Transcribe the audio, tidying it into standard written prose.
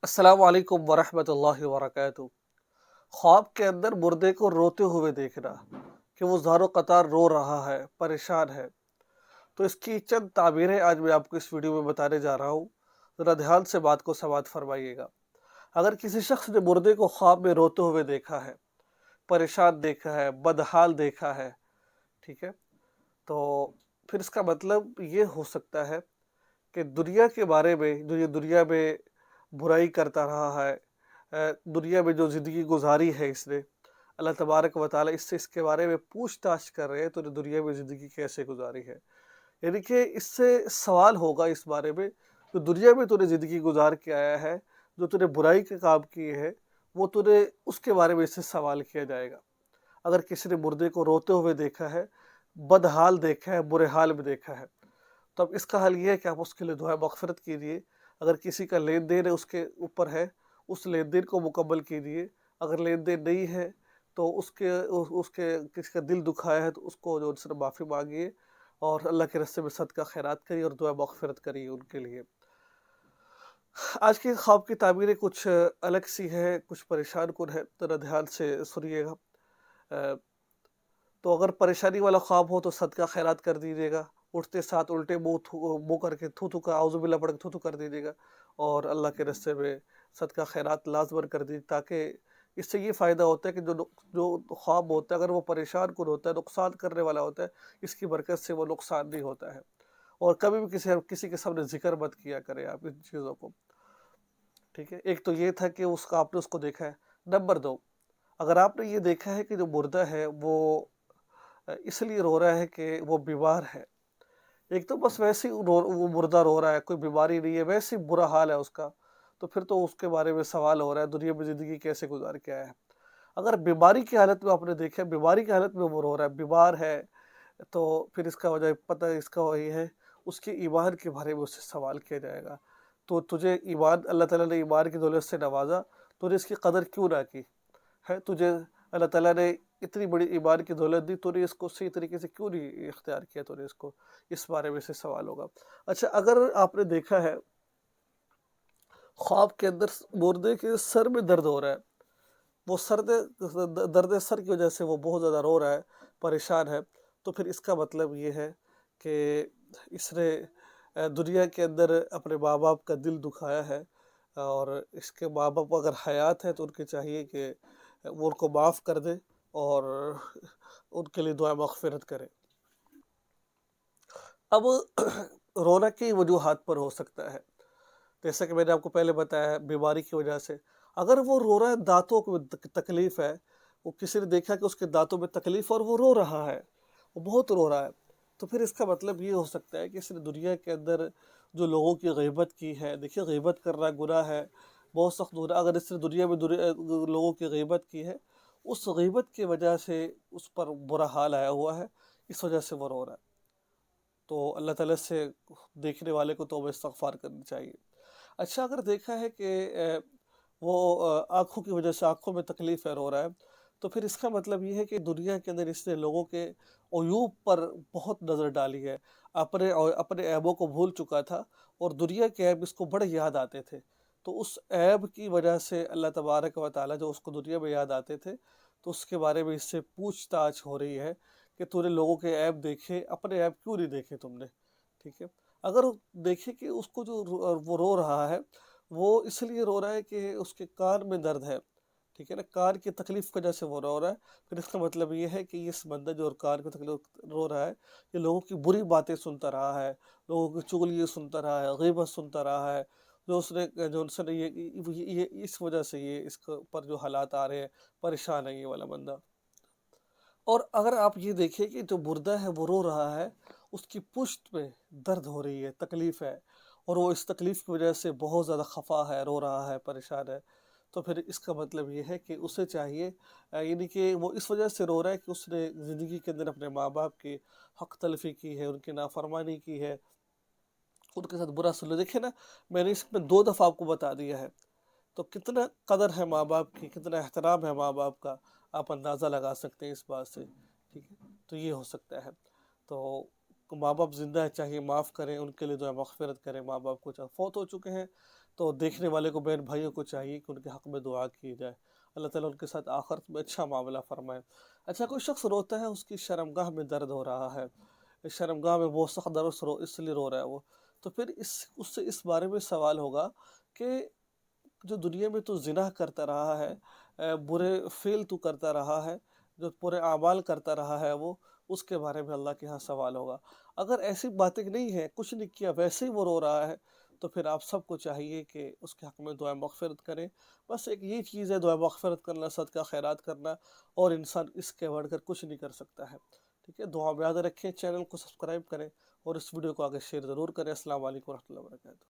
अस्सलाम वालेकुम वरहमतुल्लाहि वबरकातुहू। ख्वाब के अंदर मुर्दे को रोते हुए देखना कि वो ज़ारो कतार रो रहा है, परेशान है। तो इसकी चंद ताबीरें आज मैं आपको इस वीडियो में बताने जा रहा हूँ। ज़रा ध्यान से बात को समाअत फरमाइएगा। अगर किसी शख्स ने मुर्दे को ख्वाब में रोते हुए देखा है, परेशान देखा है, बदहाल देखा है, ठीक है? तो फिर इसका मतलब ये हो सकता है कि दुनिया के बारे में, जो ये दुनिया में बुराई करता रहा है, दुनिया में जो ज़िंदगी गुजारी है इसने, अल्लाह तबारक व तआला इससे इसके बारे में पूछताछ कर रहे हैं, तूने दुनिया में ज़िंदगी कैसे गुजारी है। यानी कि इससे सवाल होगा इस बारे में, जो दुनिया में तूने ज़िंदगी गुजार के आया है, जो तूने बुराई के काम किए हैं, वो तूने उसके बारे में इससे सवाल किया जाएगा। अगर किसी ने मुर्दे को रोते हुए देखा है, बदहाल देखा है, बुरे हाल में देखा है, तो अब इसका हल ये है कि आप उसके लिए दुआ मग़फ़िरत कीजिए। अगर किसी का लेन-देन है उसके ऊपर है, उस लेन-देन को मुकम्मल कीजिए। अगर लेन-देन नहीं है, तो उसके किसी का दिल दुखाया है, तो उसको जो उनसे माफ़ी माँगिए और अल्लाह के रास्ते में सदका खैरात करिए और दुआ मग़फ़िरत करिए उनके लिए। आज के ख्वाब की ताबीरें कुछ अलग सी हैं, कुछ परेशान कुन है, ज़रा ध्यान से सुनिएगा। अ तो अगर परेशानी वाला ख्वाब हो तो सदका खैरात कर दीजिएगा। उठते साथ उल्टे मुँह करके थू-थू का औज़ुबिल्लाह पढ़ के थू-थू कर दीजिएगा और अल्लाह के रास्ते में सदका खैरात लाज़मन कर दीजिए, ताकि इससे ये फ़ायदा होता है कि जो ख्वाब होता है, अगर वो परेशान कुन होता है, नुकसान करने वाला होता है, इसकी बरकत से वो नुकसान नहीं होता है। और कभी भी किसी के सामने ज़िक्र मत किया करें आप इन चीज़ों को, ठीक है? एक तो ये था कि उसका आपने उसको देखा है। नंबर 2, अगर आपने ये देखा है कि जो मुर्दा है वो इसलिए रो रहा है कि वो बीमार है। एक तो बस वैसे ही वो मुर्दा रो रहा है, कोई बीमारी नहीं है, वैसे ही बुरा हाल है उसका, तो फिर तो उसके बारे में सवाल हो रहा है, दुनिया में ज़िंदगी कैसे गुज़ार के आया है। अगर बीमारी की हालत में आपने देखा है, बीमारी की हालत में वो रो रहा है, बीमार है, तो फिर इसका वजह पता है, इसका वही है, उसके ईमान के बारे में उससे सवाल किया जाएगा। तो तुझे ईमान अल्लाह ताला ने ईमान की दौलत से नवाज़ा, तूने इसकी कदर क्यों ना की? है तुझे अल्लाह ताला ने इतनी बड़ी ईमान की दौलत दी, तूने इसको सही तरीके से क्यों नहीं इख्तियार किया तूने इसको? इस बारे में से सवाल होगा। अच्छा, अगर आपने देखा है ख्वाब के अंदर मुर्दे के सर में दर्द हो रहा है, वो दर्द सर की वजह से वो बहुत ज़्यादा रो रहा है, परेशान है, तो फिर इसका मतलब ये है कि इसने दुनिया के अंदर अपने माँ-बाप का दिल दुखाया है और इसके माँ-बाप अगर हयात हैं तो उनके चाहिए कि वो उनको माफ़ कर दें और उनके लिए दुआ मग़फ़िरत करें। अब रोना कई वजूहात पर हो सकता है। जैसा कि मैंने आपको पहले बताया, बीमारी की वजह से। अगर वो रो रहा है, दाँतों को तकलीफ़ है, वो किसी ने देखा कि उसके दाँतों में तकलीफ़ और वो रो रहा है, वो बहुत रो रहा है, तो फिर इसका मतलब ये हो सकता है कि इसने दुनिया के अंदर जो लोगों की ग़ीबत की है, देखिए ग़ीबत करना गुनाह है, बहुत सख्त गुनाह। अगर इसने दुनिया में लोगों की ग़ीबत की है, उस ग़ीबत की वजह से उस पर बुरा हाल आया हुआ है, इस वजह से वो रो रहा है। तो अल्लाह ताला से देखने वाले को तौबा इस्तिग़फ़ार करनी चाहिए। अच्छा, अगर देखा है कि वो आँखों की वजह से आँखों में तकलीफ़ है, रो रहा है, तो फिर इसका मतलब ये है कि दुनिया के अंदर इसने लोगों के अयूब पर बहुत नज़र डाली है। अपने ऐबों को भूल चुका था और दुनिया के ऐब इसको बड़े याद आते थे। तो उस ऐब की वजह से अल्लाह तबारक व तआला जो उसको दुनिया में याद आते थे, तो उसके बारे में इससे पूछताछ हो रही है कि तूने लोगों के ऐब देखे, अपने ऐब क्यों नहीं देखे तुमने? ठीक है? अगर देखें कि उसको वो रो रहा है, वो इसलिए रो रहा है कि उसके कान में दर्द है, ठीक है ना? कान की तकलीफ़ की वजह से वो रो रहा है, फिर इसका मतलब ये है कि इस बंदा जो कान की तकलीफ़ रो रहा है, ये लोगों की बुरी बातें सुनता रहा है, लोगों की चुगलियाँ सुनता रहा है, ग़ीबत सुनता रहा है, जो उसने ये इस वजह से ये इसके ऊपर जो हालात आ रहे हैं, परेशान है ये वाला बंदा। और अगर आप ये देखें कि जो मुर्दा है वो रो रहा है, उसकी पुश्त में दर्द हो रही है, तकलीफ़ है और वो इस तकलीफ़ की वजह से बहुत ज़्यादा ख़फ़ा है, रो रहा है, परेशान है। तो फिर इसका मतलब ये है कि उसे चाहिए, यानी कि वो इस वजह से रो रहा है कि उसने ज़िंदगी के अंदर अपने माँ-बाप की हक़ तलफ़ी की है, उनकी नाफ़रमानी की है, उनके साथ बुरा सलूक। देखिए ना, मैंने इसमें 2 दफ़ा आपको बता दिया है। तो कितना कदर है माँ-बाप की, कितना एहतराम है माँ-बाप का, आप अंदाज़ा लगा सकते हैं इस बात से, ठीक है? तो ये हो सकता है। तो माँ-बाप ज़िंदा है, चाहिए माफ़ करें, उनके लिए दुआ मग़फ़िरत करें, माँ-बाप कुछ फ़ौत हो चुके हैं, تو دیکھنے والے کو بہن بھائیوں کو چاہیے کہ ان کے حق میں دعا کی جائے، اللہ تعالیٰ ان کے ساتھ آخرت میں اچھا معاملہ فرمائے۔ اچھا، کوئی شخص روتا ہے، اس کی شرمگاہ میں درد ہو رہا ہے، شرمگاہ میں بہت سخت درد اس لیے رو رہا ہے وہ، تو پھر اس سے اس بارے میں سوال ہوگا کہ جو دنیا میں تو زنا کرتا رہا ہے، برے فعل تو کرتا رہا ہے، جو برے اعمال کرتا رہا ہے وہ، اس کے بارے میں اللہ کے ہاں سوال ہوگا۔ اگر ایسی باتیں نہیں ہیں، کچھ نہیں کیا، ویسے ہی وہ رو رہا ہے، تو پھر آپ سب کو چاہیے کہ اس کے حق میں دعا مغفرت کریں۔ بس ایک یہ چیز ہے، دعا مغفرت کرنا، صدقہ خیرات کرنا، اور انسان اس کے بڑھ کر کچھ نہیں کر سکتا ہے۔ ٹھیک ہے، دعا میں یاد رکھیں، چینل کو سبسکرائب کریں، اور اس ویڈیو کو آگے شیئر ضرور کریں۔ السلام علیکم ورحمۃ اللہ وبرکاتہ۔